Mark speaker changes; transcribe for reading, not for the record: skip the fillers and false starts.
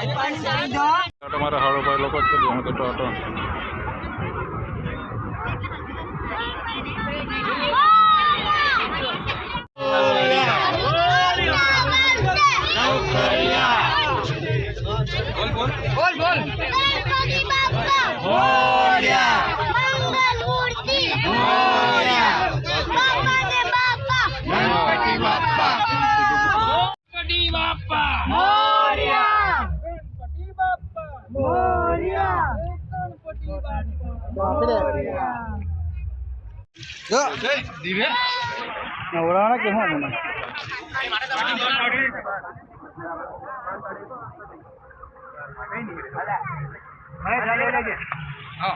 Speaker 1: તમારા હળોભાઈ લોકો જ છે હું તો ઓટો
Speaker 2: बोल बोल गणपति बाप्पा मोरया मंगल मूर्ति मोरया बाप्पा ने बाप्पा गणपति बाप्पा मोरया गणपति बाप्पा मोरया गणपति बाप्पा मोरया
Speaker 3: જો ધીરે નવરાણા કે હું મને
Speaker 2: हाँ